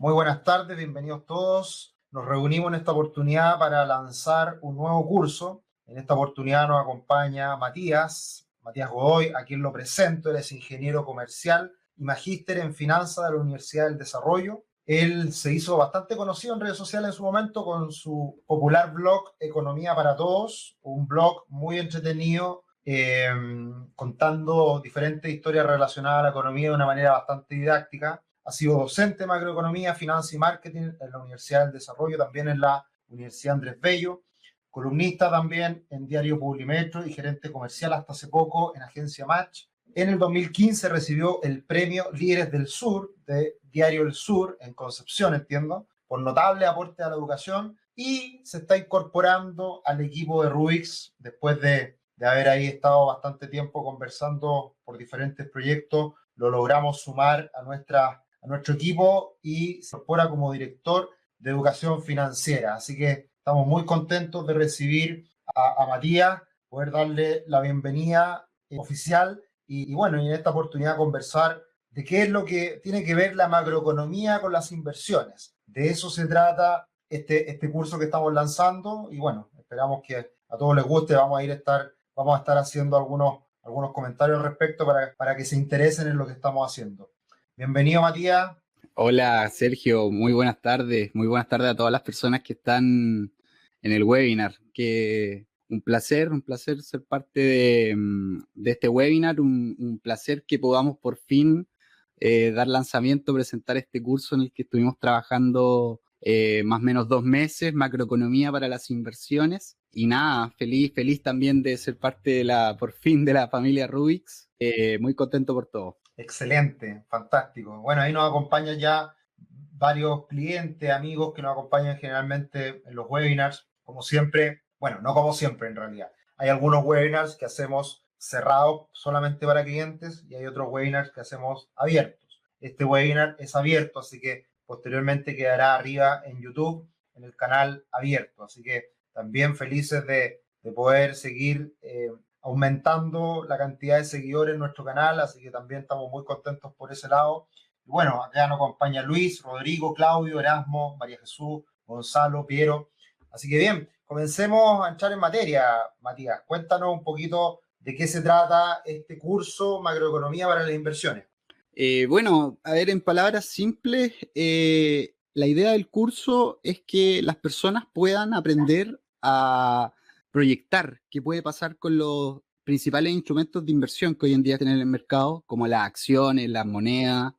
Muy buenas tardes, bienvenidos todos. Nos reunimos en esta oportunidad para lanzar un nuevo curso. En esta oportunidad nos acompaña Matías Godoy, a quien lo presento. Él es ingeniero comercial y magíster en finanzas de la Universidad del Desarrollo. Él se hizo bastante conocido en redes sociales en su momento con su popular blog Economía para Todos, un blog muy entretenido, contando diferentes historias relacionadas a la economía de una manera bastante didáctica. Ha sido docente de macroeconomía, finanzas y marketing en la Universidad del Desarrollo, también en la Universidad Andrés Bello, columnista también en Diario Publimetro y gerente comercial hasta hace poco en Agencia Match. En el 2015 recibió el premio Líderes del Sur de Diario El Sur, en Concepción, entiendo, por notable aporte a la educación, y se está incorporando al equipo de Rubix después de haber ahí estado bastante tiempo conversando por diferentes proyectos. Lo logramos sumar a nuestro equipo y se incorpora como director de educación financiera. Así que estamos muy contentos de recibir a Matías, poder darle la bienvenida oficial y bueno, y en esta oportunidad conversar de qué es lo que tiene que ver la macroeconomía con las inversiones. De eso se trata este curso que estamos lanzando y bueno, esperamos que a todos les guste. Vamos a estar haciendo algunos comentarios al respecto para que se interesen en lo que estamos haciendo. Bienvenido, Matías. Hola Sergio, muy buenas tardes. Muy buenas tardes a todas las personas que están en el webinar. Un placer ser parte de este webinar, un placer que podamos por fin dar lanzamiento, presentar este curso en el que estuvimos trabajando más o menos 2 meses, macroeconomía para las inversiones. Y nada, feliz también de ser parte por fin de la familia Rubix. Muy contento por todo. Excelente, fantástico. Bueno, ahí nos acompañan ya varios clientes, amigos que nos acompañan generalmente en los webinars, como siempre. Bueno, no como siempre en realidad. Hay algunos webinars que hacemos cerrados solamente para clientes y hay otros webinars que hacemos abiertos. Este webinar es abierto, así que posteriormente quedará arriba en YouTube, en el canal abierto. Así que también felices de poder seguir aumentando la cantidad de seguidores en nuestro canal, así que también estamos muy contentos por ese lado. Y bueno, acá nos acompaña Luis, Rodrigo, Claudio, Erasmo, María Jesús, Gonzalo, Piero. Así que bien, comencemos a entrar en materia, Matías. Cuéntanos un poquito de qué se trata este curso Macroeconomía para las Inversiones. Bueno, a ver, en palabras simples, la idea del curso es que las personas puedan aprender a proyectar qué puede pasar con los principales instrumentos de inversión que hoy en día tienen en el mercado, como las acciones, las monedas,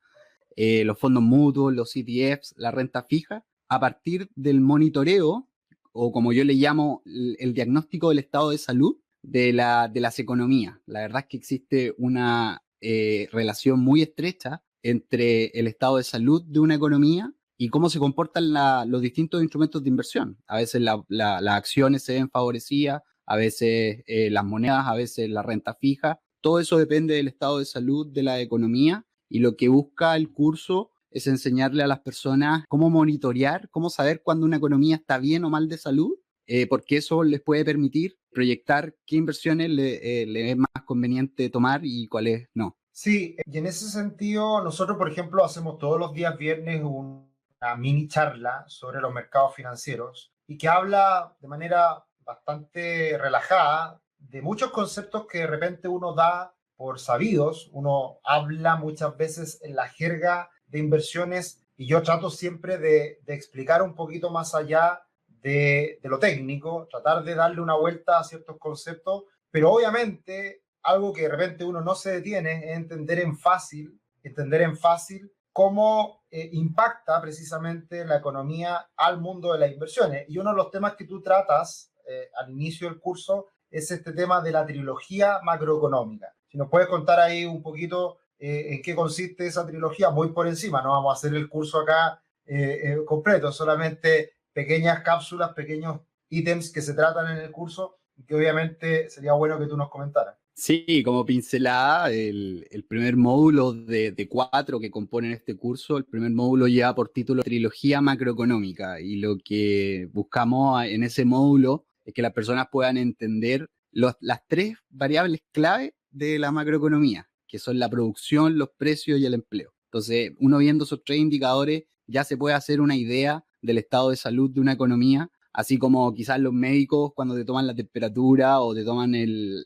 los fondos mutuos, los ETFs, la renta fija, a partir del monitoreo, o como yo le llamo, el diagnóstico del estado de salud de las economías. La verdad es que existe una relación muy estrecha entre el estado de salud de una economía y cómo se comportan los distintos instrumentos de inversión. A veces las acciones se ven favorecidas, a veces las monedas, a veces la renta fija. Todo eso depende del estado de salud de la economía y lo que busca el curso es enseñarle a las personas cómo monitorear, cómo saber cuándo una economía está bien o mal de salud, porque eso les puede permitir proyectar qué inversiones le es más conveniente tomar y cuáles no. Sí, y en ese sentido, nosotros, por ejemplo, hacemos todos los días viernes una mini charla sobre los mercados financieros y que habla de manera bastante relajada de muchos conceptos que de repente uno da por sabidos. Uno habla muchas veces en la jerga de inversiones y yo trato siempre de explicar un poquito más allá de lo técnico, tratar de darle una vuelta a ciertos conceptos, pero obviamente algo que de repente uno no se detiene es entender en fácil cómo impacta precisamente la economía al mundo de las inversiones. Y uno de los temas que tú tratas al inicio del curso es este tema de la trilogía macroeconómica. Si nos puedes contar ahí un poquito en qué consiste esa trilogía, muy por encima, no vamos a hacer el curso acá completo, solamente pequeñas cápsulas, pequeños ítems que se tratan en el curso y que obviamente sería bueno que tú nos comentaras. Sí, como pincelada, el primer módulo de 4 que componen este curso, el primer módulo lleva por título Trilogía Macroeconómica y lo que buscamos en ese módulo es que las personas puedan entender las 3 variables clave de la macroeconomía, que son la producción, los precios y el empleo. Entonces, uno viendo esos 3 indicadores ya se puede hacer una idea del estado de salud de una economía, así como quizás los médicos cuando te toman la temperatura o te toman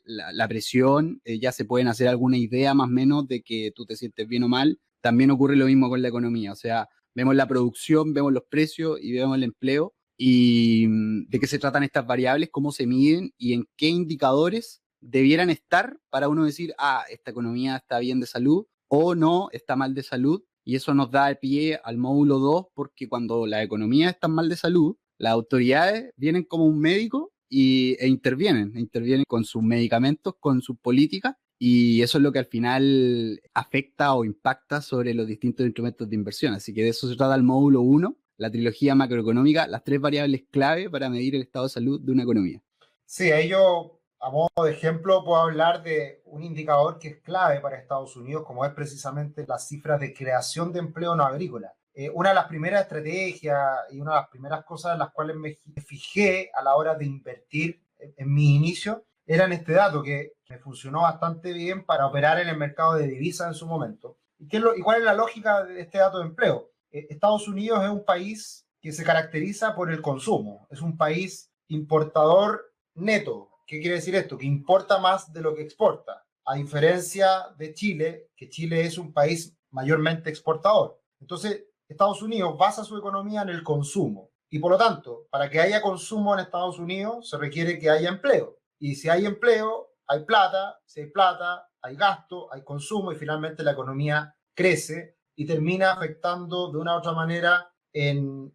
la presión, ya se pueden hacer alguna idea más o menos de que tú te sientes bien o mal. También ocurre lo mismo con la economía, o sea, vemos la producción, vemos los precios y vemos el empleo y de qué se tratan estas variables, cómo se miden y en qué indicadores debieran estar para uno decir, esta economía está bien de salud o no, está mal de salud. Y eso nos da pie al módulo 2 porque cuando la economía está mal de salud, las autoridades vienen como un médico e intervienen con sus medicamentos, con sus políticas, y eso es lo que al final afecta o impacta sobre los distintos instrumentos de inversión. Así que de eso se trata el módulo 1, la trilogía macroeconómica, las 3 variables clave para medir el estado de salud de una economía. Sí, ahí yo, a modo de ejemplo, puedo hablar de un indicador que es clave para Estados Unidos, como es precisamente las cifras de creación de empleo no agrícola. Una de las primeras estrategias y una de las primeras cosas en las cuales me fijé a la hora de invertir en mi inicio era en este dato que me funcionó bastante bien para operar en el mercado de divisas en su momento. ¿Y cuál es la lógica de este dato de empleo? Estados Unidos es un país que se caracteriza por el consumo, es un país importador neto. ¿Qué quiere decir esto? Que importa más de lo que exporta, a diferencia de Chile, que Chile es un país mayormente exportador. Entonces, Estados Unidos basa su economía en el consumo y por lo tanto, para que haya consumo en Estados Unidos se requiere que haya empleo. Y si hay empleo, hay plata, si hay plata, hay gasto, hay consumo y finalmente la economía crece y termina afectando de una u otra manera en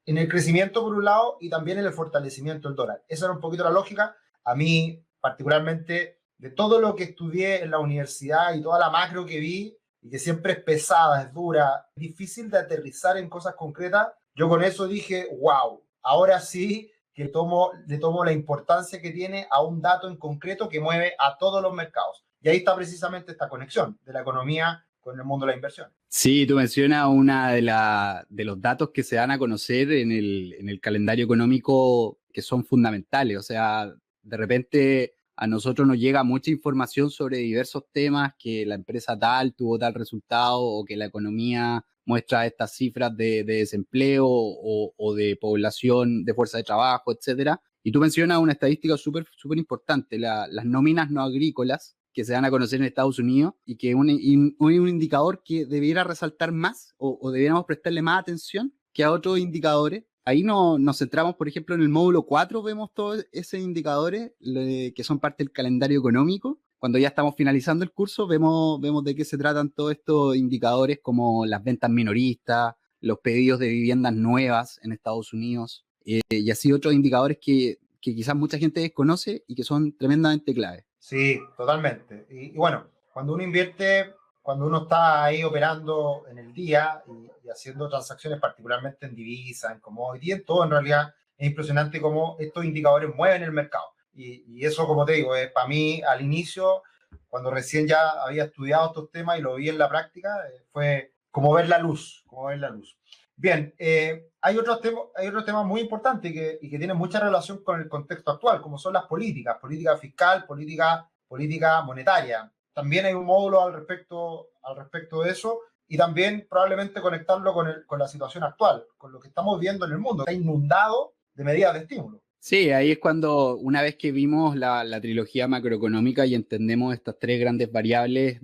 el crecimiento por un lado y también en el fortalecimiento del dólar. Esa era un poquito la lógica. A mí, particularmente, de todo lo que estudié en la universidad y toda la macro que vi, y que siempre es pesada, es dura, difícil de aterrizar en cosas concretas, yo con eso dije, wow, ahora sí que le tomo la importancia que tiene a un dato en concreto que mueve a todos los mercados. Y ahí está precisamente esta conexión de la economía con el mundo de la inversión. Sí, tú mencionas una de los datos que se dan a conocer en el calendario económico que son fundamentales. O sea, de repente a nosotros nos llega mucha información sobre diversos temas, que la empresa tal tuvo tal resultado o que la economía muestra estas cifras de desempleo o de población, de fuerza de trabajo, etcétera. Y tú mencionas una estadística súper importante, las nóminas no agrícolas que se dan a conocer en Estados Unidos y que es un indicador que debiera resaltar más o debiéramos prestarle más atención que a otros indicadores. Ahí nos centramos, por ejemplo, en el módulo 4, vemos todos esos indicadores que son parte del calendario económico. Cuando ya estamos finalizando el curso, vemos de qué se tratan todos estos indicadores como las ventas minoristas, los pedidos de viviendas nuevas en Estados Unidos y así otros indicadores que quizás mucha gente desconoce y que son tremendamente claves. Sí, totalmente. Y bueno, cuando uno invierte, cuando uno está ahí operando en el día y haciendo transacciones, particularmente en divisa, en commodity, en todo, en realidad es impresionante cómo estos indicadores mueven el mercado. Y eso, como te digo, para mí al inicio, cuando recién ya había estudiado estos temas y lo vi en la práctica, fue como ver la luz, como ver la luz. Bien, hay otros temas muy importantes y que tienen mucha relación con el contexto actual, como son las políticas, política fiscal, política monetaria. También hay un módulo al respecto de eso y también probablemente conectarlo con la situación actual, con lo que estamos viendo en el mundo. Está inundado de medidas de estímulo. Sí, ahí es cuando una vez que vimos la trilogía macroeconómica y entendemos estas 3 grandes variables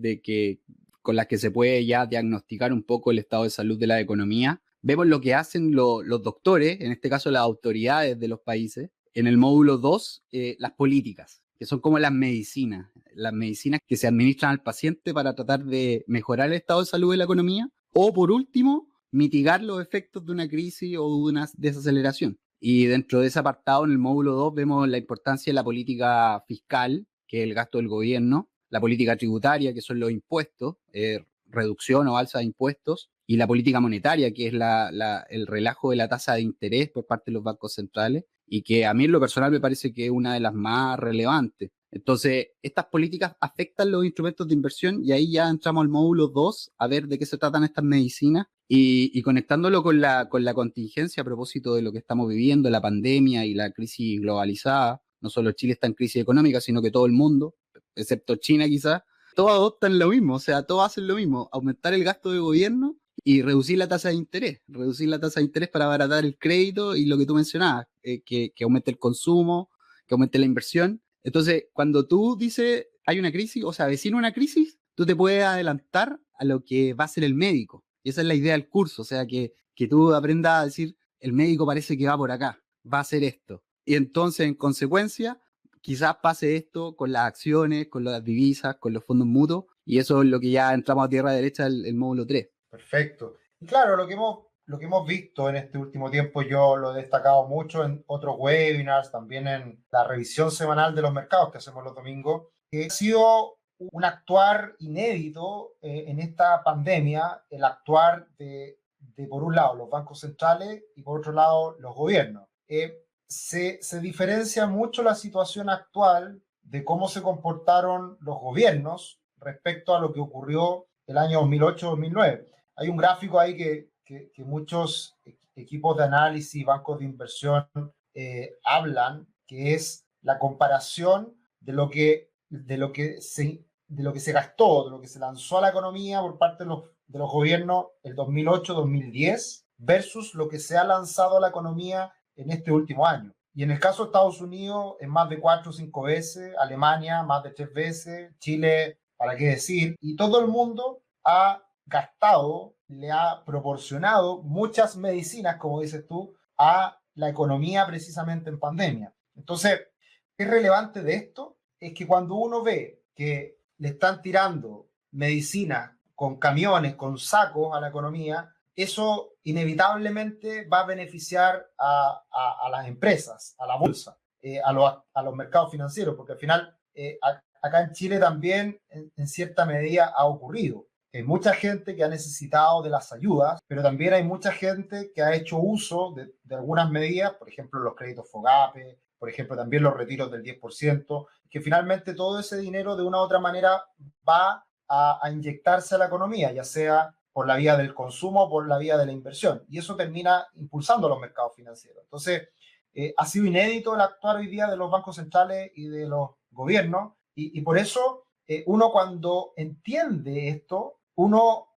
con las que se puede ya diagnosticar un poco el estado de salud de la economía, vemos lo que hacen los doctores, en este caso las autoridades de los países, en el módulo 2, las políticas, que son como las medicinas que se administran al paciente para tratar de mejorar el estado de salud de la economía, o por último, mitigar los efectos de una crisis o de una desaceleración. Y dentro de ese apartado, en el módulo 2, vemos la importancia de la política fiscal, que es el gasto del gobierno, la política tributaria, que son los impuestos, reducción o alza de impuestos, y la política monetaria, que es el relajo de la tasa de interés por parte de los bancos centrales, y que a mí en lo personal me parece que es una de las más relevantes. Entonces, estas políticas afectan los instrumentos de inversión y ahí ya entramos al módulo 2 a ver de qué se tratan estas medicinas y conectándolo con la contingencia a propósito de lo que estamos viviendo, la pandemia y la crisis globalizada. No solo Chile está en crisis económica, sino que todo el mundo, excepto China quizás, todos adoptan lo mismo, o sea, todos hacen lo mismo, aumentar el gasto de gobierno y reducir la tasa de interés para abaratar el crédito y lo que tú mencionabas, que aumente el consumo, que aumente la inversión. Entonces, cuando tú dices hay una crisis, o sea, avecina una crisis, tú te puedes adelantar a lo que va a ser el médico. Y esa es la idea del curso, o sea, que tú aprendas a decir, el médico parece que va por acá, va a hacer esto. Y entonces, en consecuencia, quizás pase esto con las acciones, con las divisas, con los fondos mutuos, y eso es lo que ya entramos a tierra derecha, el módulo 3. Perfecto. Y claro, lo que hemos visto en este último tiempo, yo lo he destacado mucho en otros webinars, también en la revisión semanal de los mercados que hacemos los domingos, que ha sido un actuar inédito en esta pandemia, el actuar de, por un lado, los bancos centrales y por otro lado, los gobiernos. Se diferencia mucho la situación actual de cómo se comportaron los gobiernos respecto a lo que ocurrió el año 2008-2009. Hay un gráfico ahí que muchos equipos de análisis, bancos de inversión hablan, que es la comparación de lo que se gastó, de lo que se lanzó a la economía por parte de los gobiernos el 2008-2010 versus lo que se ha lanzado a la economía en este último año. Y en el caso de Estados Unidos es más de 4 o 5 veces, Alemania más de 3 veces, Chile, para qué decir, y todo el mundo ha gastado, le ha proporcionado muchas medicinas, como dices tú, a la economía precisamente en pandemia. Entonces, ¿qué es relevante de esto? Es que cuando uno ve que le están tirando medicinas con camiones, con sacos a la economía, eso inevitablemente va a beneficiar a las empresas, a la bolsa, a los mercados financieros, porque al final acá en Chile también en cierta medida ha ocurrido. Hay mucha gente que ha necesitado de las ayudas, pero también hay mucha gente que ha hecho uso de algunas medidas, por ejemplo, los créditos FOGAPE, por ejemplo, también los retiros del 10%, que finalmente todo ese dinero de una u otra manera va a inyectarse a la economía, ya sea por la vía del consumo o por la vía de la inversión. Y eso termina impulsando los mercados financieros. Entonces, ha sido inédito el actuar hoy día de los bancos centrales y de los gobiernos, y por eso uno cuando entiende esto,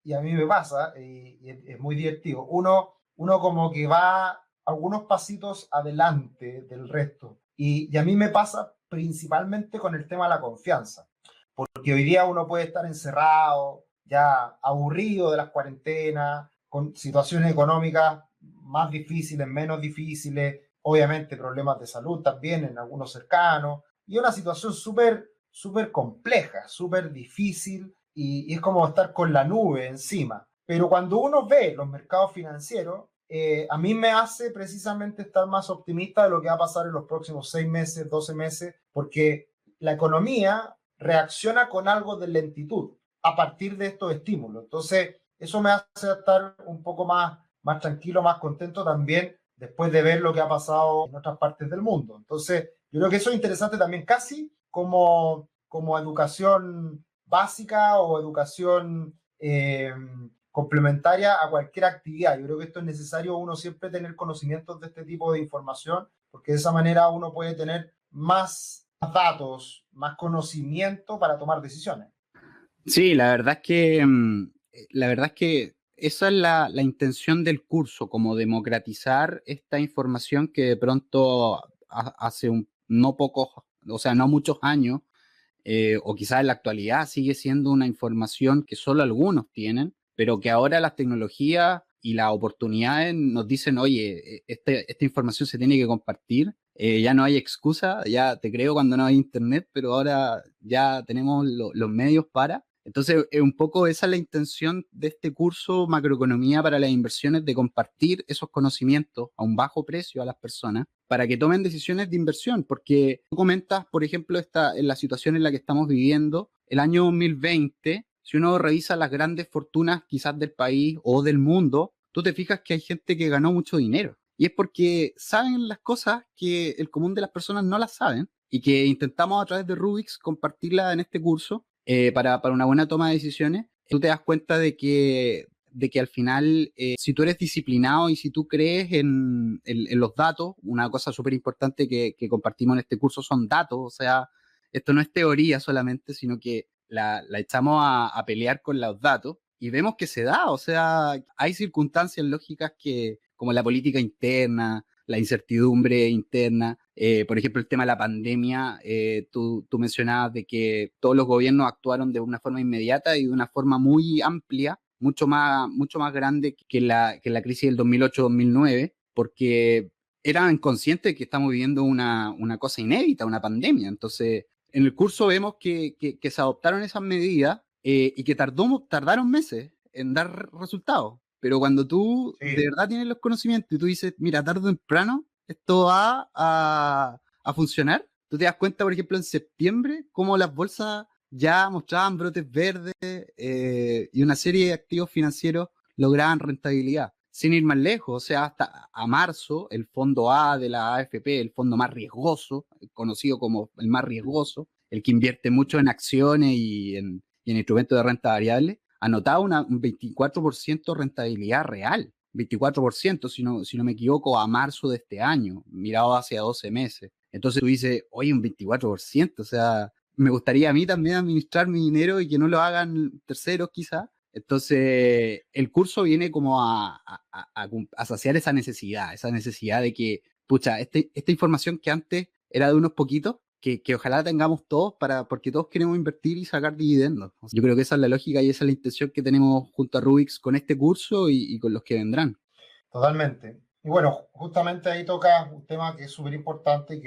y a mí me pasa, y es muy divertido, uno como que va algunos pasitos adelante del resto. Y a mí me pasa principalmente con el tema de la confianza, porque hoy día uno puede estar encerrado, ya aburrido de las cuarentenas, con situaciones económicas más difíciles, menos difíciles, obviamente problemas de salud también en algunos cercanos, y una situación súper, súper compleja, súper difícil, y es como estar con la nube encima. Pero cuando uno ve los mercados financieros, a mí me hace precisamente estar más optimista de lo que va a pasar en los próximos 6 meses, 12 meses, porque la economía reacciona con algo de lentitud a partir de estos estímulos. Entonces, eso me hace estar un poco más tranquilo, más contento también después de ver lo que ha pasado en otras partes del mundo. Entonces, yo creo que eso es interesante también, casi como educación básica o educación complementaria a cualquier actividad. Yo creo que esto es necesario uno siempre tener conocimientos de este tipo de información, porque de esa manera uno puede tener más datos, más conocimiento para tomar decisiones. Sí, la verdad es que esa es la intención del curso, como democratizar esta información que de pronto hace no pocos, o sea, no muchos años, o quizás en la actualidad sigue siendo una información que solo algunos tienen, pero que ahora las tecnologías y las oportunidades nos dicen, oye, esta información se tiene que compartir, ya no hay excusa, ya te creo cuando no hay internet, pero ahora ya tenemos los medios para. Entonces, un poco esa es la intención de este curso Macroeconomía para las Inversiones, de compartir esos conocimientos a un bajo precio a las personas para que tomen decisiones de inversión, porque tú comentas, por ejemplo, en la situación en la que estamos viviendo, el año 2020, si uno revisa las grandes fortunas quizás del país o del mundo, tú te fijas que hay gente que ganó mucho dinero. Y es porque saben las cosas que el común de las personas no las saben y que intentamos a través de Rubix compartirla en este curso para una buena toma de decisiones. Tú te das cuenta de que al final, si tú eres disciplinado y si tú crees en los datos, una cosa súper importante que compartimos en este curso son datos, o sea, esto no es teoría solamente, sino que la echamos a pelear con los datos. y vemos que se da, o sea, hay circunstancias lógicas que, como la política interna, la incertidumbre interna, por ejemplo, el tema de la pandemia, tú mencionabas de que todos los gobiernos actuaron de una forma inmediata y de una forma muy amplia, mucho más grande que la crisis del 2008-2009, porque eran conscientes de que estamos viviendo una cosa inédita, una pandemia. Entonces, en el curso vemos que se adoptaron esas medidas y que tardaron meses en dar resultados. Pero cuando tú de Sí, verdad tienes los conocimientos y tú dices, mira, tarde o temprano esto va a funcionar, tú te das cuenta, por ejemplo, en septiembre, cómo las bolsas ya mostraban brotes verdes y una serie de activos financieros lograban rentabilidad. Sin ir más lejos, o sea, hasta a marzo, el fondo A de la AFP, el fondo más riesgoso, conocido como el más riesgoso, el que invierte mucho en acciones y en instrumentos de renta variable, anotaba un 24% rentabilidad real. 24%, si no me equivoco, a marzo de este año, mirado hacia 12 meses. Entonces tú dices, oye, un 24%, o sea, me gustaría a mí también administrar mi dinero y que no lo hagan terceros quizás. Entonces, el curso viene como a saciar esa necesidad de que, pucha, esta información que antes era de unos poquitos, que ojalá tengamos todos porque todos queremos invertir y sacar dividendos. Yo creo que esa es la lógica y esa es la intención que tenemos junto a Rubix con este curso y con los que vendrán. totalmente. Y bueno, justamente ahí toca un tema que es súper importante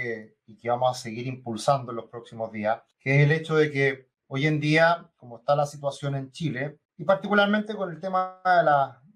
y que vamos a seguir impulsando en los próximos días, que es el hecho de que hoy en día, como está la situación en Chile, y particularmente con el tema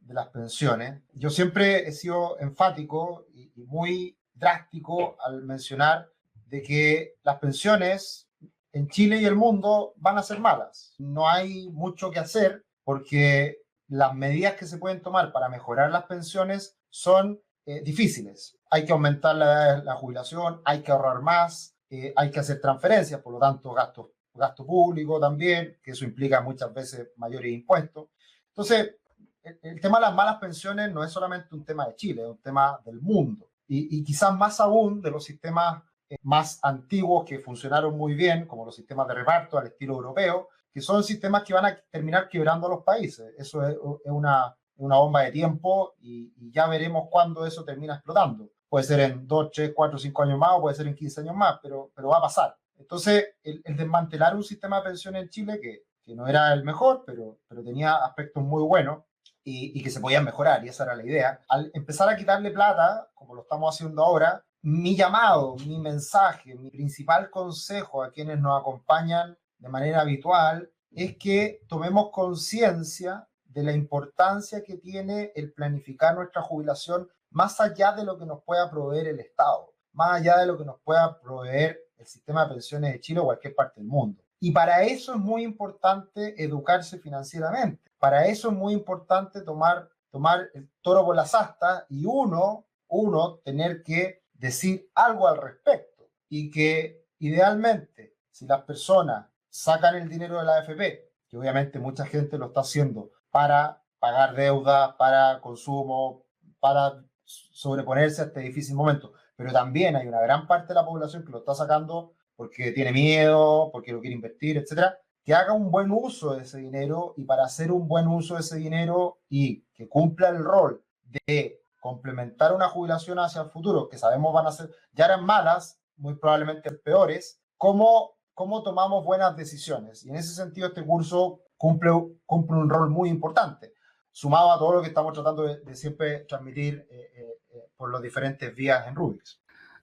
de las pensiones, yo siempre he sido enfático y muy drástico al mencionar de que las pensiones en Chile y el mundo van a ser malas. No hay mucho que hacer porque las medidas que se pueden tomar para mejorar las pensiones son difíciles. Hay que aumentar la jubilación, hay que ahorrar más, hay que hacer transferencias, por lo tanto gasto público también, que eso implica muchas veces mayores impuestos. Entonces, el tema de las malas pensiones no es solamente un tema de Chile, es un tema del mundo. Y quizás más aún de los sistemas más antiguos que funcionaron muy bien, como los sistemas de reparto al estilo europeo, que son sistemas que van a terminar quebrando a los países. Eso es una bomba de tiempo y ya veremos cuándo eso termina explotando. Puede ser en 2, 3, 4, 5 años más o puede ser en 15 años más, pero va a pasar. Entonces, el desmantelar un sistema de pensiones en Chile que no era el mejor, pero tenía aspectos muy buenos y que se podían mejorar, y esa era la idea. Al empezar a quitarle plata, como lo estamos haciendo ahora, mi llamado, mi mensaje, mi principal consejo a quienes nos acompañan de manera habitual es que tomemos conciencia de la importancia que tiene el planificar nuestra jubilación más allá de lo que nos pueda proveer el Estado, más allá de lo que nos pueda proveer el sistema de pensiones de Chile o cualquier parte del mundo. Y para eso es muy importante educarse financieramente. Para eso es muy importante tomar el toro por las astas y uno tener que decir algo al respecto. Y que idealmente, si las personas sacan el dinero de la AFP, que obviamente mucha gente lo está haciendo para pagar deuda, para consumo, para sobreponerse a este difícil momento, pero también hay una gran parte de la población que lo está sacando porque tiene miedo, porque lo quiere invertir, etcétera, que haga un buen uso de ese dinero, y para hacer un buen uso de ese dinero y que cumpla el rol de complementar una jubilación hacia el futuro, que sabemos van a ser, ya eran malas, muy probablemente peores, cómo tomamos buenas decisiones. Y en ese sentido este curso cumple un rol muy importante, sumado a todo lo que estamos tratando de siempre transmitir por las diferentes vías en Rubix.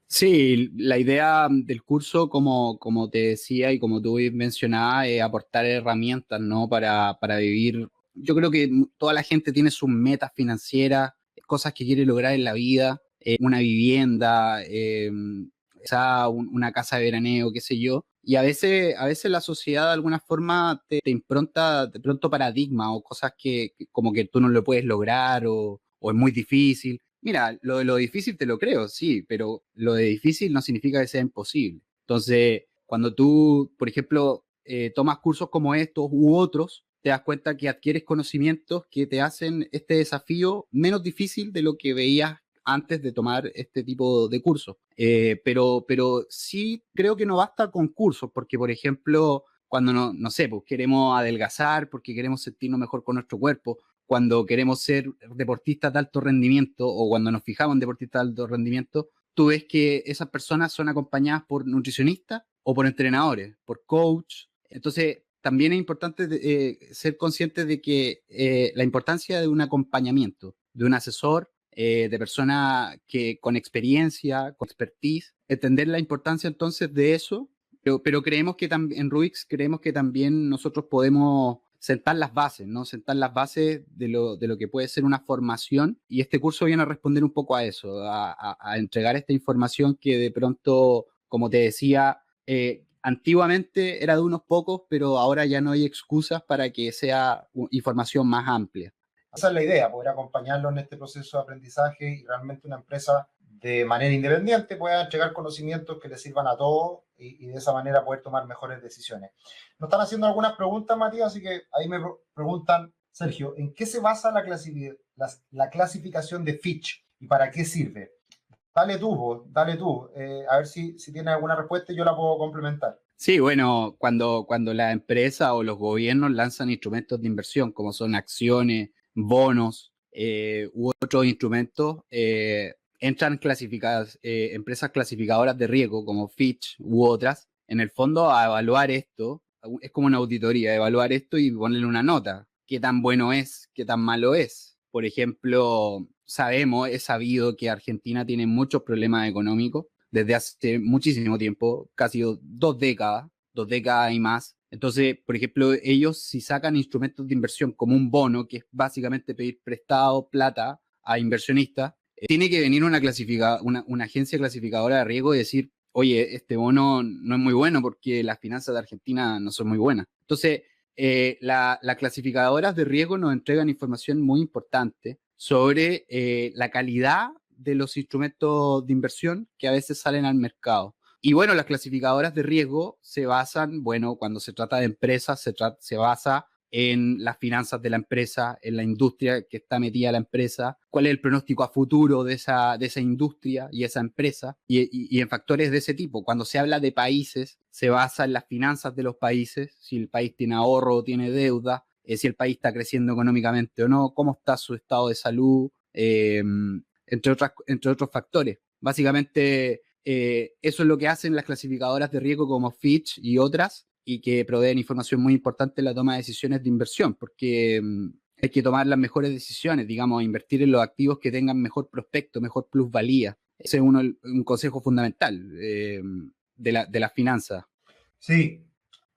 Sí, la idea del curso, como te decía y como tú mencionabas, es aportar herramientas, ¿no? Para vivir. Yo creo que toda la gente tiene sus metas financieras, cosas que quiere lograr en la vida, una vivienda, quizá una casa de veraneo, qué sé yo. Y a veces la sociedad de alguna forma te impronta de pronto paradigmas o cosas que como que tú no lo puedes lograr o es muy difícil. Mira, lo de lo difícil te lo creo, sí, pero lo de difícil no significa que sea imposible. Entonces, cuando tú, por ejemplo, tomas cursos como estos u otros, te das cuenta que adquieres conocimientos que te hacen este desafío menos difícil de lo que veías antes de tomar este tipo de cursos. Pero sí creo que no basta con cursos, porque, por ejemplo, cuando no sé, pues queremos adelgazar porque queremos sentirnos mejor con nuestro cuerpo, cuando queremos ser deportistas de alto rendimiento o cuando nos fijamos en deportistas de alto rendimiento, tú ves que esas personas son acompañadas por nutricionistas o por entrenadores, por coach. Entonces, también es importante ser conscientes de que la importancia de un acompañamiento, de un asesor, de persona que con experiencia, con expertise, entender la importancia entonces de eso, pero creemos que en Rubix creemos que también nosotros podemos sentar las bases, ¿no? Sentar las bases de lo que puede ser una formación, y este curso viene a responder un poco a eso, a entregar esta información que de pronto, como te decía, antiguamente era de unos pocos, pero ahora ya no hay excusas para que sea información más amplia. Esa es la idea, poder acompañarlo en este proceso de aprendizaje y realmente una empresa de manera independiente pueda entregar conocimientos que le sirvan a todos y de esa manera poder tomar mejores decisiones. Nos están haciendo algunas preguntas, Matías, así que ahí me preguntan, Sergio, ¿en qué se basa la clasificación de Fitch y para qué sirve? Dale tú, dale tú. A ver si tienes alguna respuesta y yo la puedo complementar. Sí, bueno, cuando la empresa o los gobiernos lanzan instrumentos de inversión, como son acciones, bonos u otros instrumentos, entran empresas clasificadoras de riesgo como Fitch u otras, en el fondo a evaluar esto, es como una auditoría, evaluar esto y ponerle una nota, qué tan bueno es, qué tan malo es. Por ejemplo, es sabido que Argentina tiene muchos problemas económicos desde hace muchísimo tiempo, casi 2 décadas y más. Entonces, por ejemplo, ellos si sacan instrumentos de inversión como un bono, que es básicamente pedir prestado plata a inversionistas, tiene que venir una agencia clasificadora de riesgo y decir, oye, este bono no es muy bueno porque las finanzas de Argentina no son muy buenas. Entonces, las clasificadoras de riesgo nos entregan información muy importante sobre la calidad de los instrumentos de inversión que a veces salen al mercado. Y bueno, las clasificadoras de riesgo se basan, bueno, cuando se trata de empresas, se basa en las finanzas de la empresa, en la industria que está metida la empresa, cuál es el pronóstico a futuro de esa industria y esa empresa, y en factores de ese tipo. Cuando se habla de países, se basa en las finanzas de los países, si el país tiene ahorro o tiene deuda, si el país está creciendo económicamente o no, cómo está su estado de salud, entre otros factores. Básicamente, eso es lo que hacen las clasificadoras de riesgo como Fitch y otras, y que proveen información muy importante en la toma de decisiones de inversión, porque hay que tomar las mejores decisiones, digamos, invertir en los activos que tengan mejor prospecto, mejor plusvalía. Ese es un consejo fundamental de las finanzas. Sí,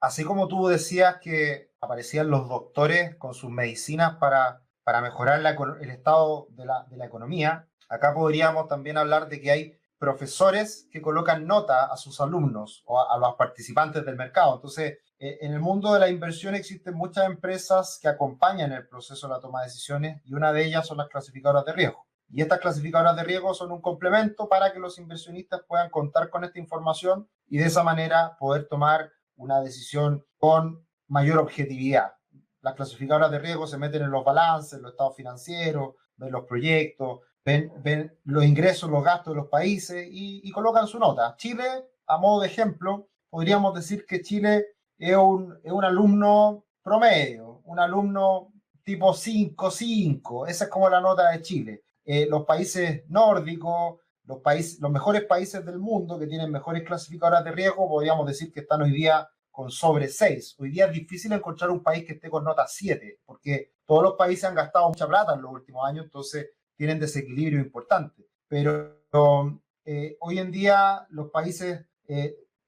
así como tú decías que aparecían los doctores con sus medicinas para mejorar el estado de la economía, acá podríamos también hablar de que hay profesores que colocan nota a sus alumnos o a los participantes del mercado. Entonces, en el mundo de la inversión existen muchas empresas que acompañan el proceso de la toma de decisiones y una de ellas son las clasificadoras de riesgo. Y estas clasificadoras de riesgo son un complemento para que los inversionistas puedan contar con esta información y de esa manera poder tomar una decisión con mayor objetividad. Las clasificadoras de riesgo se meten en los balances, los estados financieros, ven los proyectos, ven los ingresos, los gastos de los países y colocan su nota. Chile, a modo de ejemplo, podríamos decir que Chile es un alumno promedio, un alumno tipo 5-5, esa es como la nota de Chile. Los países nórdicos, los mejores países del mundo que tienen mejores clasificadoras de riesgo, podríamos decir que están hoy día con sobre 6. Hoy día es difícil encontrar un país que esté con nota 7, porque todos los países han gastado mucha plata en los últimos años, entonces tienen desequilibrio importante. Pero hoy en día los países,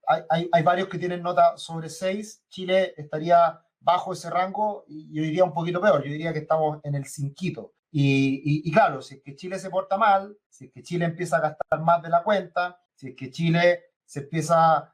hay varios que tienen nota sobre 6. Chile estaría bajo ese rango y yo diría un poquito peor, yo diría que estamos en el cinquito. Y claro, si es que Chile se porta mal, si es que Chile empieza a gastar más de la cuenta, si es que Chile se empieza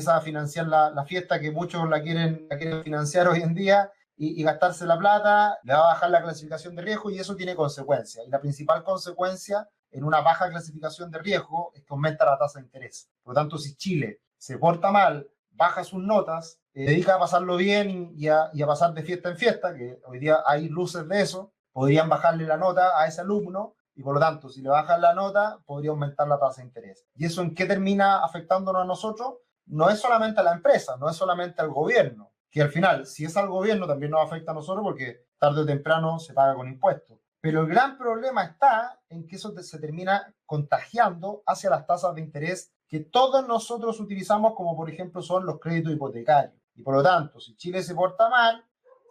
a financiar la fiesta que muchos la quieren financiar hoy en día y gastarse la plata, le va a bajar la clasificación de riesgo y eso tiene consecuencias. Y la principal consecuencia en una baja clasificación de riesgo es que aumenta la tasa de interés. Por lo tanto, si Chile se porta mal, baja sus notas, dedica a pasarlo bien y a pasar de fiesta en fiesta, que hoy día hay luces de eso, podrían bajarle la nota a ese alumno y por lo tanto, si le bajan la nota, podría aumentar la tasa de interés. ¿Y eso en qué termina afectándonos a nosotros? no es solamente a la empresa, no es solamente al gobierno, que al final, si es al gobierno, también nos afecta a nosotros porque tarde o temprano se paga con impuestos. Pero el gran problema está en que eso se termina contagiando hacia las tasas de interés que todos nosotros utilizamos, como por ejemplo son los créditos hipotecarios. Y por lo tanto, si Chile se porta mal,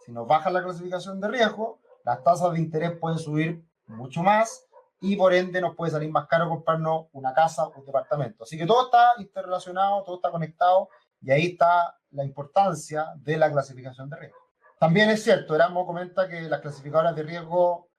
si nos baja la clasificación de riesgo, las tasas de interés pueden subir mucho más y por ende nos puede salir más caro comprarnos una casa o un departamento. Así que todo está interrelacionado, todo está conectado y ahí está la importancia de la clasificación de riesgo. También es cierto, Erasmo comenta que las clasificadoras de riesgo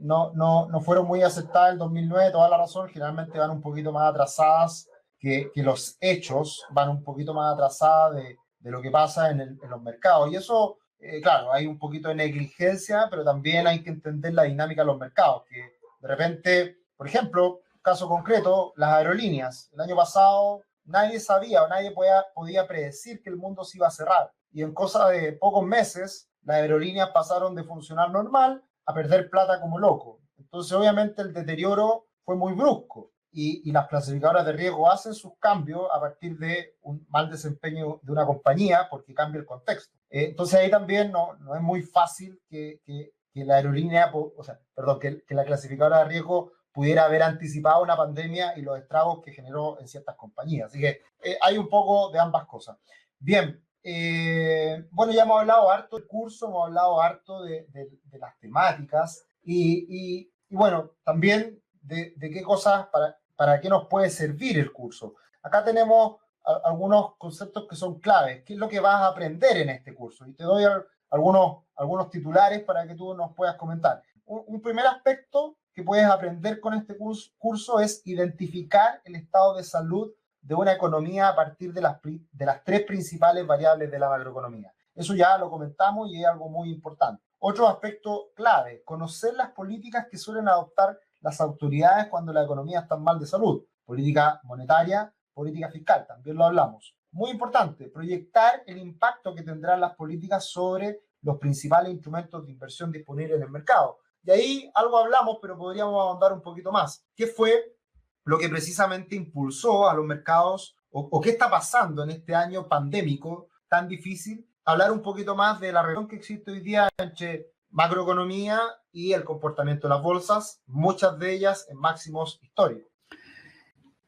no fueron muy aceptadas en el 2009, toda la razón, generalmente van un poquito más atrasadas que los hechos, van un poquito más atrasadas de lo que pasa en los mercados. Y eso, claro, hay un poquito de negligencia, pero también hay que entender la dinámica de los mercados, que de repente, por ejemplo, caso concreto, las aerolíneas. El año pasado nadie sabía o nadie podía predecir que el mundo se iba a cerrar. Y en cosa de pocos meses, las aerolíneas pasaron de funcionar normal a perder plata como loco. Entonces, obviamente, el deterioro fue muy brusco y las clasificadoras de riesgo hacen sus cambios a partir de un mal desempeño de una compañía porque cambia el contexto. Entonces, ahí también no es muy fácil que la aerolínea, o sea, perdón, que la clasificadora de riesgo pudiera haber anticipado una pandemia y los estragos que generó en ciertas compañías. Así que hay un poco de ambas cosas. Bien, bueno, ya hemos hablado harto del curso, hemos hablado harto de las temáticas y bueno, también de qué cosas, para qué nos puede servir el curso. Acá tenemos algunos conceptos que son claves. ¿Qué es lo que vas a aprender en este curso? Y te doy algunos titulares para que tú nos puedas comentar. Un primer aspecto que puedes aprender con este curso es identificar el estado de salud de una economía a partir de las tres principales variables de la macroeconomía. Eso ya lo comentamos y es algo muy importante. Otro aspecto clave, conocer las políticas que suelen adoptar las autoridades cuando la economía está mal de salud. Política monetaria, política fiscal, también lo hablamos. Muy importante, proyectar el impacto que tendrán las políticas sobre los principales instrumentos de inversión disponibles en el mercado. De ahí algo hablamos, pero podríamos ahondar un poquito más. ¿Qué fue lo que precisamente impulsó a los mercados o qué está pasando en este año pandémico tan difícil? Hablar un poquito más de la relación que existe hoy día entre macroeconomía y el comportamiento de las bolsas, muchas de ellas en máximos históricos.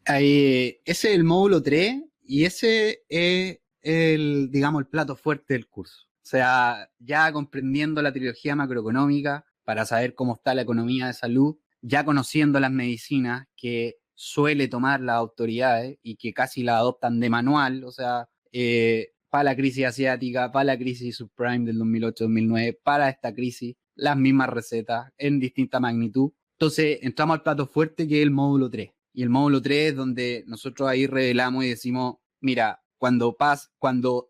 Ese es el módulo 3 y ese es digamos, el plato fuerte del curso. O sea, ya comprendiendo la trilogía macroeconómica para saber cómo está la economía de salud, ya conociendo las medicinas que suele tomar las autoridades y que casi la adoptan de manual, o sea, para la crisis asiática, para la crisis subprime del 2008-2009, para esta crisis, las mismas recetas en distinta magnitud. Entonces, entramos al plato fuerte que es el módulo 3. Y el módulo 3 es donde nosotros ahí revelamos y decimos, mira, cuando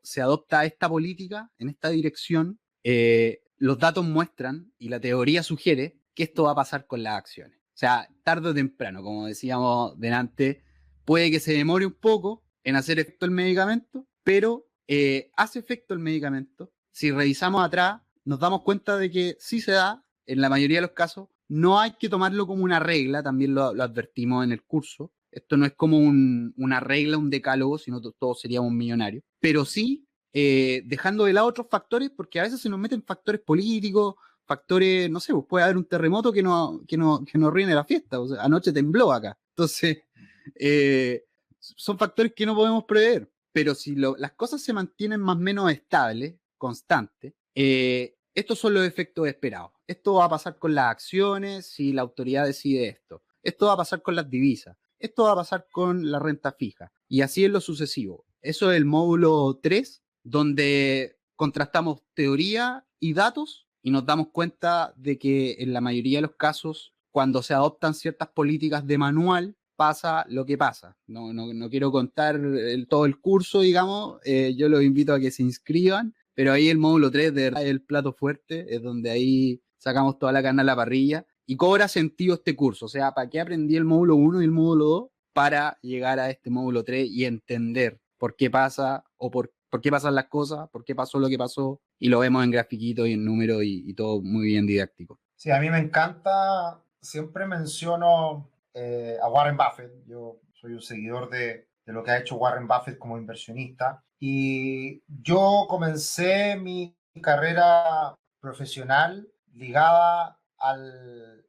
se adopta esta política en esta dirección, los datos muestran y la teoría sugiere que esto va a pasar con las acciones. O sea, tarde o temprano, como decíamos delante, puede que se demore un poco en hacer efecto el medicamento, pero hace efecto el medicamento. Si revisamos atrás, nos damos cuenta de que sí se da, en la mayoría de los casos. No hay que tomarlo como una regla, también lo advertimos en el curso. Esto no es como una regla, un decálogo, sino todos seríamos millonarios. Pero sí, dejando de lado otros factores, porque a veces se nos meten factores políticos, factores, no sé, pues puede haber un terremoto que nos arruine la fiesta. O sea, anoche tembló acá. Entonces, son factores que no podemos prever. Pero si las cosas se mantienen más o menos estables, constantes, estos son los efectos esperados. Esto va a pasar con las acciones si la autoridad decide esto. Esto va a pasar con las divisas. Esto va a pasar con la renta fija. Y así es lo sucesivo. Eso es el módulo 3, donde contrastamos teoría y datos y nos damos cuenta de que en la mayoría de los casos, cuando se adoptan ciertas políticas de manual, pasa lo que pasa. No quiero contar todo el curso, digamos. Yo los invito a que se inscriban. Pero ahí el módulo 3 de verdad es el plato fuerte, es donde ahí sacamos toda la carne a la parrilla y cobra sentido este curso. O sea, ¿para qué aprendí el módulo 1 y el módulo 2? Para llegar a este módulo 3 y entender por qué pasa o por qué pasan las cosas, por qué pasó lo que pasó y lo vemos en grafiquito y en número y todo muy bien didáctico. Sí, a mí me encanta, siempre menciono a Warren Buffett. Yo soy un seguidor de de lo que ha hecho Warren Buffett como inversionista. Y yo comencé mi carrera profesional ligada al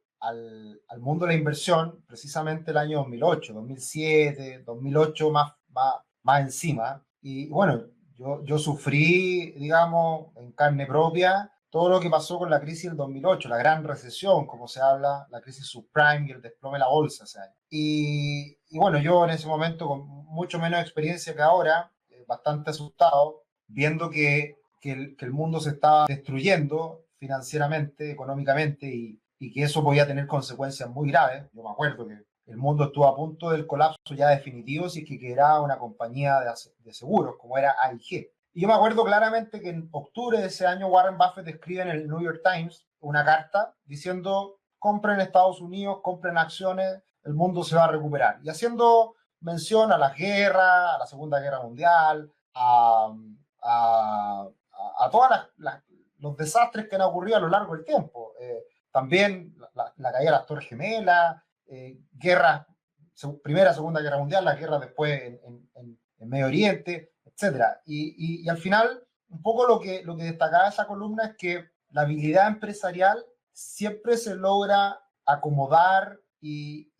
mundo de la inversión precisamente el año 2008, 2007, 2008 más encima. Y bueno, yo sufrí, digamos, en carne propia todo lo que pasó con la crisis del 2008, la gran recesión, como se habla, la crisis subprime y el desplome de la bolsa ese año. Y bueno, yo en ese momento, con mucho menos experiencia que ahora, bastante asustado, viendo que el mundo se estaba destruyendo financieramente, económicamente, y que eso podía tener consecuencias muy graves. Yo me acuerdo que el mundo estuvo a punto del colapso ya definitivo si es que quedaba una compañía de seguros, como era AIG. Y yo me acuerdo claramente que en octubre de ese año Warren Buffett escribe en el New York Times una carta diciendo: compren Estados Unidos, compren acciones, el mundo se va a recuperar. Y haciendo mención a la guerra, a la Segunda Guerra Mundial, a, a todos los desastres que han ocurrido a lo largo del tiempo. También la caída de las Torres Gemelas, guerras, Primera, Segunda Guerra Mundial, las guerras después en Medio Oriente, etcétera. Y al final, un poco lo que destacaba esa columna es que la habilidad empresarial siempre se logra acomodar y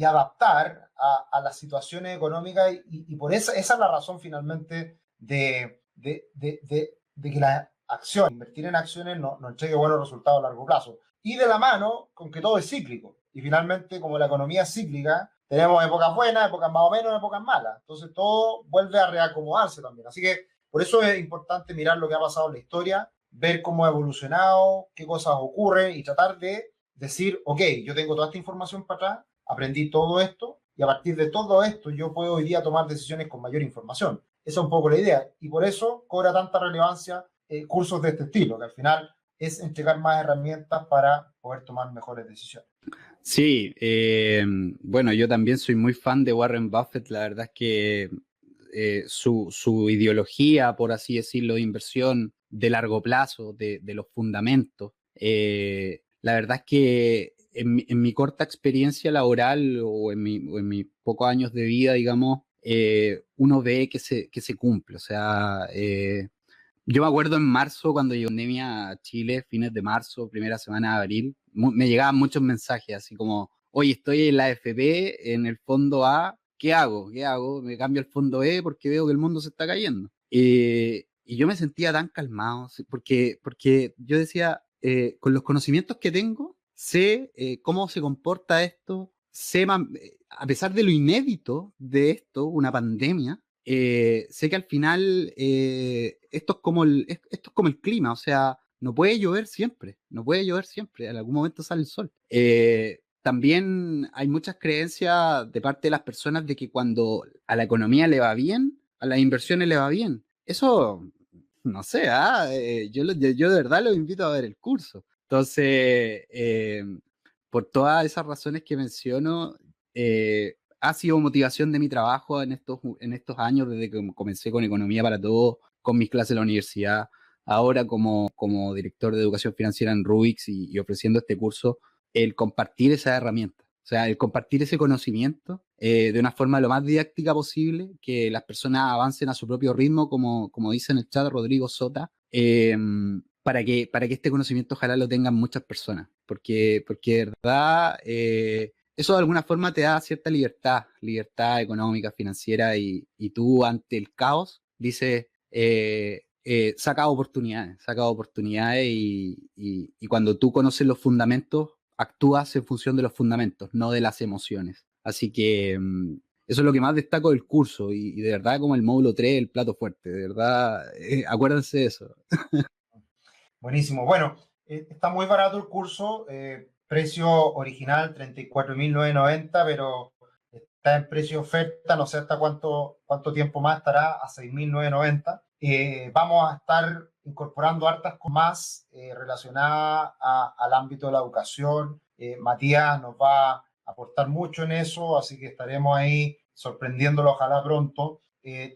adaptar a las situaciones económicas, y por esa es la razón finalmente de que la acción, invertir en acciones no entregue buenos resultados a largo plazo. Y de la mano con que todo es cíclico. Y finalmente, como la economía es cíclica, tenemos épocas buenas, épocas más o menos, épocas malas. Entonces todo vuelve a reacomodarse también. Así que por eso es importante mirar lo que ha pasado en la historia, ver cómo ha evolucionado, qué cosas ocurren y tratar de decir: ok, yo tengo toda esta información para atrás, aprendí todo esto y a partir de todo esto yo puedo hoy día tomar decisiones con mayor información. Esa es un poco la idea, y por eso cobra tanta relevancia cursos de este estilo, que al final es entregar más herramientas para poder tomar mejores decisiones. Sí, bueno, yo también soy muy fan de Warren Buffett. La verdad es que su ideología, por así decirlo, de inversión de largo plazo, de los fundamentos, la verdad es que en mi corta experiencia laboral o en mis pocos años de vida, digamos, uno ve que se cumple. O sea, yo me acuerdo en marzo, cuando llegó la pandemia a Chile, fines de marzo, primera semana de abril, me llegaban muchos mensajes así como: oye, estoy en la AFP, en el fondo A, ¿qué hago? ¿Qué hago? Me cambio al fondo E porque veo que el mundo se está cayendo. Y yo me sentía tan calmado, porque yo decía, con los conocimientos que tengo, sé cómo se comporta esto, a pesar de lo inédito de esto, una pandemia. Sé que al final esto es como el clima. O sea, no puede llover siempre, no puede llover siempre, en algún momento sale el sol. También hay muchas creencias de parte de las personas de que cuando a la economía le va bien, a las inversiones le va bien. Eso, no sé, yo de verdad los invito a ver el curso. Entonces, por todas esas razones que menciono, ha sido motivación de mi trabajo en estos años, desde que comencé con Economía para Todos, con mis clases en la universidad, ahora como director de educación financiera en Rubix y ofreciendo este curso, el compartir esa herramienta. O sea, el compartir ese conocimiento de una forma lo más didáctica posible, que las personas avancen a su propio ritmo, como dice en el chat Rodrigo Sota, para que este conocimiento ojalá lo tengan muchas personas, porque de verdad eso de alguna forma te da cierta libertad económica, financiera, y tú ante el caos dices, saca oportunidades y cuando tú conoces los fundamentos, actúas en función de los fundamentos, no de las emociones. Así que eso es lo que más destaco del curso, y de verdad, como el módulo 3, el plato fuerte, de verdad, acuérdense de eso. Buenísimo. Bueno, está muy barato el curso, precio original 34.990, pero está en precio oferta, no sé hasta cuánto tiempo más estará, a 6.990. Vamos a estar incorporando hartas cosas más relacionadas al ámbito de la educación. Matías nos va a aportar mucho en eso, así que estaremos ahí sorprendiéndolo ojalá pronto.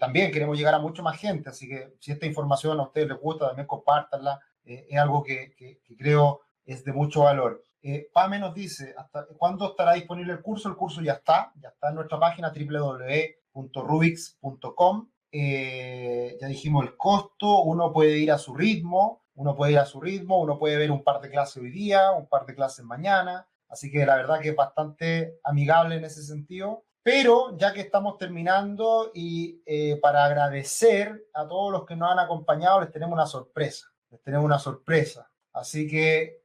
También queremos llegar a mucha más gente, así que si esta información a ustedes les gusta, también compártanla. Es algo que creo es de mucho valor. Pame nos dice, ¿hasta cuándo estará disponible el curso? El curso ya está en nuestra página www.rubix.com. Ya dijimos el costo, uno puede ir a su ritmo, uno puede ver un par de clases hoy día, un par de clases mañana, así que la verdad que es bastante amigable en ese sentido. Pero ya que estamos terminando y para agradecer a todos los que nos han acompañado, les tenemos una sorpresa. Así que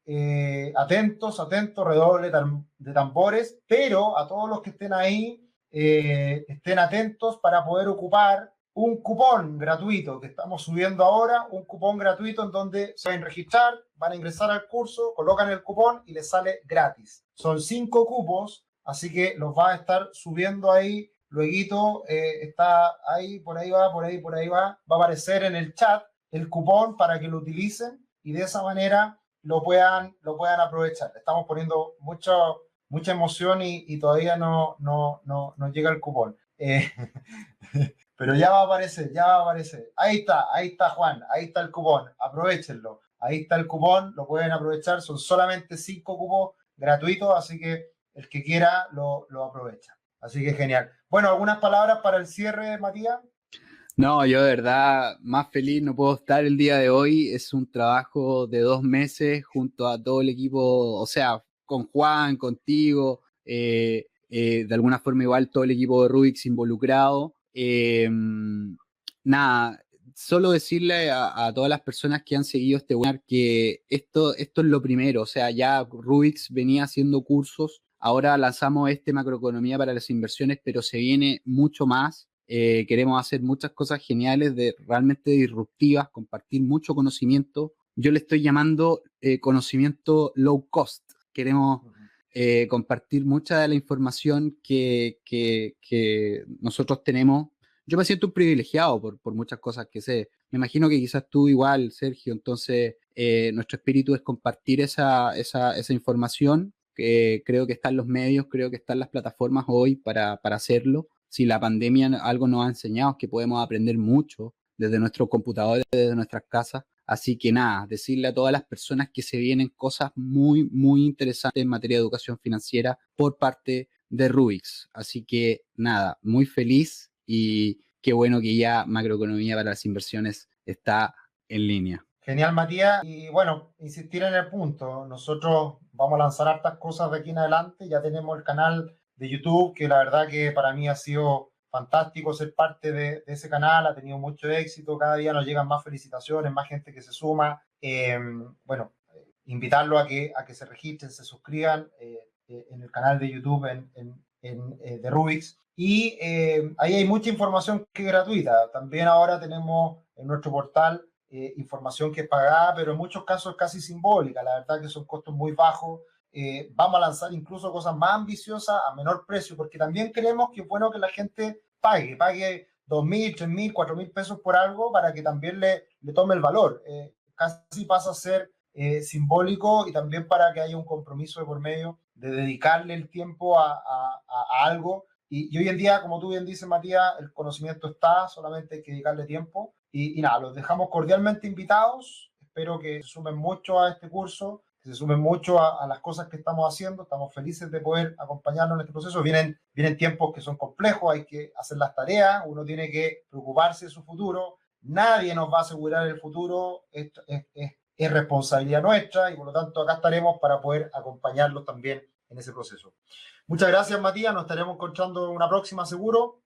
atentos, redoble de tambores, pero a todos los que estén ahí, estén atentos para poder ocupar un cupón gratuito que estamos subiendo ahora, un cupón gratuito en donde se van a registrar, van a ingresar al curso, colocan el cupón y les sale gratis. Son 5 cupos, así que los va a estar subiendo ahí. Luego está ahí, por ahí va, va a aparecer en el chat el cupón para que lo utilicen y de esa manera lo puedan aprovechar. Le estamos poniendo mucha emoción y todavía no llega el cupón. Pero ya va a aparecer. Ahí está Juan, ahí está el cupón, aprovechenlo. Ahí está el cupón, lo pueden aprovechar, son solamente 5 cupos gratuitos, así que el que quiera lo aprovecha. Así que genial. Bueno, ¿algunas palabras para el cierre, Matías? No, yo de verdad más feliz no puedo estar el día de hoy. Es un trabajo de 2 meses junto a todo el equipo, o sea, con Juan, contigo, de alguna forma igual todo el equipo de Rubix involucrado. Nada, solo decirle a todas las personas que han seguido este webinar que esto es lo primero, o sea, ya Rubix venía haciendo cursos, ahora lanzamos macroeconomía para las inversiones, pero se viene mucho más. Queremos hacer muchas cosas geniales, realmente disruptivas, compartir mucho conocimiento. Yo le estoy llamando conocimiento low cost. Queremos compartir mucha de la información que nosotros tenemos. Yo me siento un privilegiado por muchas cosas que sé. Me imagino que quizás tú igual, Sergio. Entonces, nuestro espíritu es compartir esa información. Creo que están los medios, creo que están las plataformas hoy para hacerlo. Si la pandemia algo nos ha enseñado es que podemos aprender mucho desde nuestros computadores, desde nuestras casas. Así que nada, decirle a todas las personas que se vienen cosas muy, muy interesantes en materia de educación financiera por parte de Rubix. Así que nada, muy feliz y qué bueno que ya macroeconomía para las inversiones está en línea. Genial, Matías. Y bueno, insistir en el punto. Nosotros vamos a lanzar hartas cosas de aquí en adelante. Ya tenemos el canal de YouTube, que la verdad que para mí ha sido fantástico ser parte de ese canal. Ha tenido mucho éxito. Cada día nos llegan más felicitaciones, más gente que se suma. Bueno, invitarlo a que se registren, se suscriban en el canal de YouTube de Rubix. Y ahí hay mucha información que es gratuita. También ahora tenemos en nuestro portal información que es pagada, pero en muchos casos es casi simbólica. La verdad que son costos muy bajos. Vamos a lanzar incluso cosas más ambiciosas a menor precio, porque también creemos que es bueno que la gente pague 2.000, 3.000, 4.000 pesos por algo para que también le tome el valor. Casi pasa a ser simbólico y también para que haya un compromiso de por medio de dedicarle el tiempo a algo. Y hoy en día, como tú bien dices, Matías, el conocimiento está, solamente hay que dedicarle tiempo. Y nada, los dejamos cordialmente invitados. Espero que se sumen mucho a este curso, que se sumen mucho a las cosas que estamos haciendo. Estamos felices de poder acompañarnos en este proceso. Vienen tiempos que son complejos, hay que hacer las tareas, uno tiene que preocuparse de su futuro. Nadie nos va a asegurar el futuro, esto es responsabilidad nuestra y por lo tanto acá estaremos para poder acompañarlos también en ese proceso. Muchas gracias, Matías. Nos estaremos encontrando en una próxima seguro.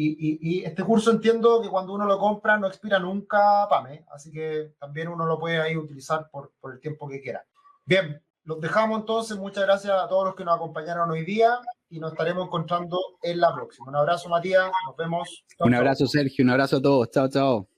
Y este curso entiendo que cuando uno lo compra no expira nunca, PAME. Así que también uno lo puede ahí utilizar por el tiempo que quiera. Bien, los dejamos entonces. Muchas gracias a todos los que nos acompañaron hoy día y nos estaremos encontrando en la próxima. Un abrazo, Matías. Nos vemos. Un abrazo, Sergio. Un abrazo a todos. Chao, chao.